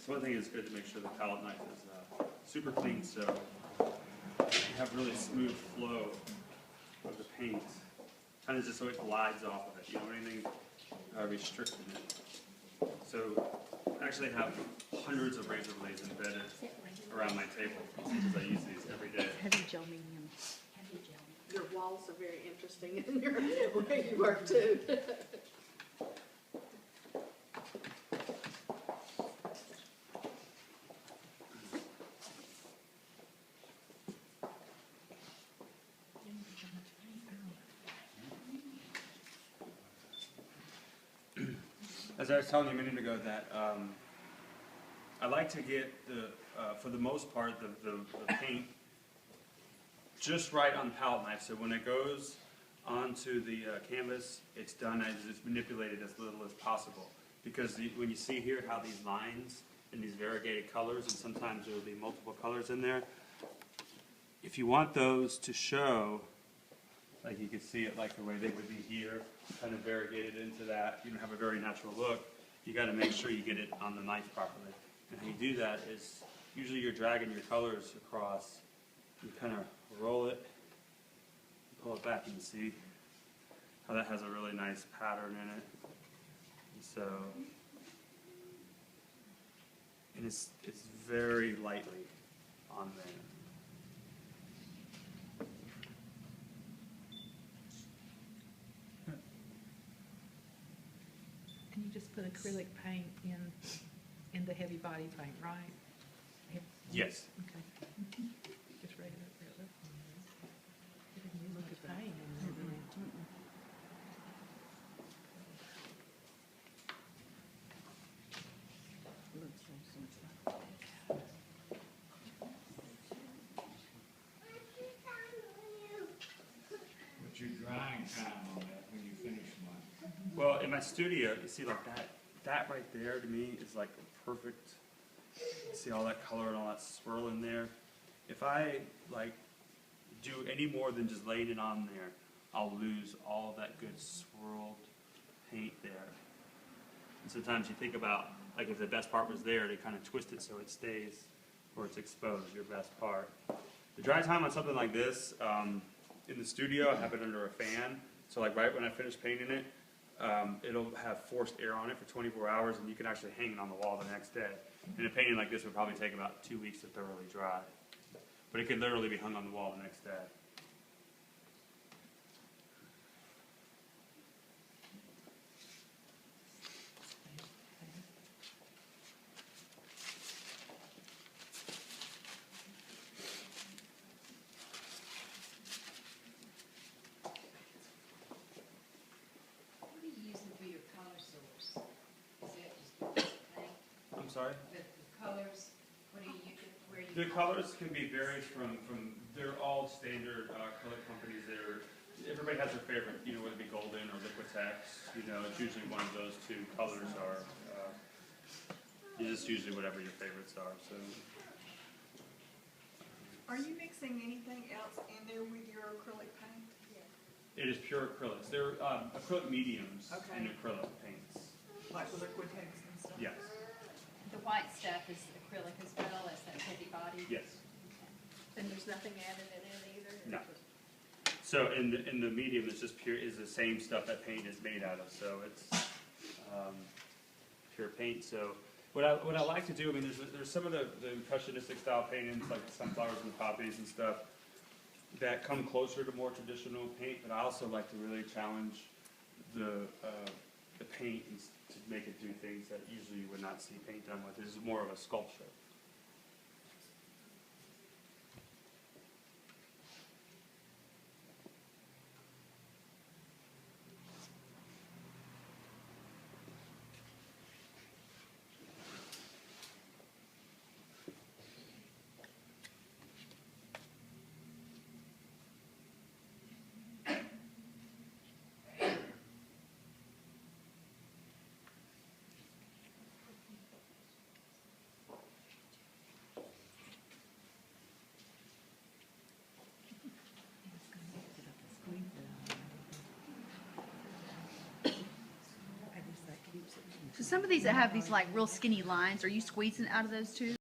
So one thing is good to make sure the palette knife is super clean, so you have really smooth flow of the paint. Kind of just so it glides off of it. You don't want anything restricting it. So I actually have hundreds of razor blades embedded around my table because I use these every day. Heavy gel medium. Heavy gel. Your walls are very interesting in your way you work too. As I was telling you a minute ago, that I like to get for the most part, the paint just right on the palette knife. So when it goes onto the canvas, it's done as it's manipulated as little as possible. Because when you see here how these lines and these variegated colors, and sometimes there will be multiple colors in there, if you want those to show, like you can see it like the way they would be here, kind of variegated into that, you don't have a very natural look, you got to make sure you get it on the knife properly. And how you do that is, usually you're dragging your colors across, you kind of roll it, pull it back, and you see how that has a really nice pattern in it. And so, and it's very lightly on there. And you just put acrylic paint in the heavy body paint, right? Yes. Okay. Just regular. You didn't use much paint in there, did you? What's your drying time on that when you finish one? Well, in my studio, you see like that right there to me is like a perfect, see all that color and all that swirl in there. If I like do any more than just laying it on there, I'll lose all that good swirled paint there. And sometimes you think about, like if the best part was there, to kind of twist it so it stays or it's exposed, your best part. The dry time on something like this, in the studio, I have it under a fan. So like right when I finish painting it, it'll have forced air on it for 24 hours, and you can actually hang it on the wall the next day. And a painting like this would probably take about 2 weeks to thoroughly dry. But it could literally be hung on the wall the next day. What are you using for your color source? Is it just paint? I'm sorry? The colors, what are you using? Where you? The colors can be varied from they're all standard color companies. Everybody has their favorite, you know, whether it be Golden or Liquitex, you know, it's usually one of those two colors are, just usually whatever your favorites are, so. Are you mixing anything else in there with your acrylic paint? It is pure acrylics. They're acrylic mediums Okay. and acrylic paints. Like Liquitex and stuff? Yes, The white stuff is acrylic as well as that heavy body? yes. And there's nothing added in it either? No. So in the medium, it's just pure, is the same stuff that paint is made out of. So it's pure paint. So what I like to do, I mean, there's some of the impressionistic style paintings like the sunflowers and poppies and stuff that come closer to more traditional paint. But I also like to really challenge the paint and to make it do things that usually you would not see paint done with. This is more of a sculpture. some of these that have these like real skinny lines, are you squeezing out of those too?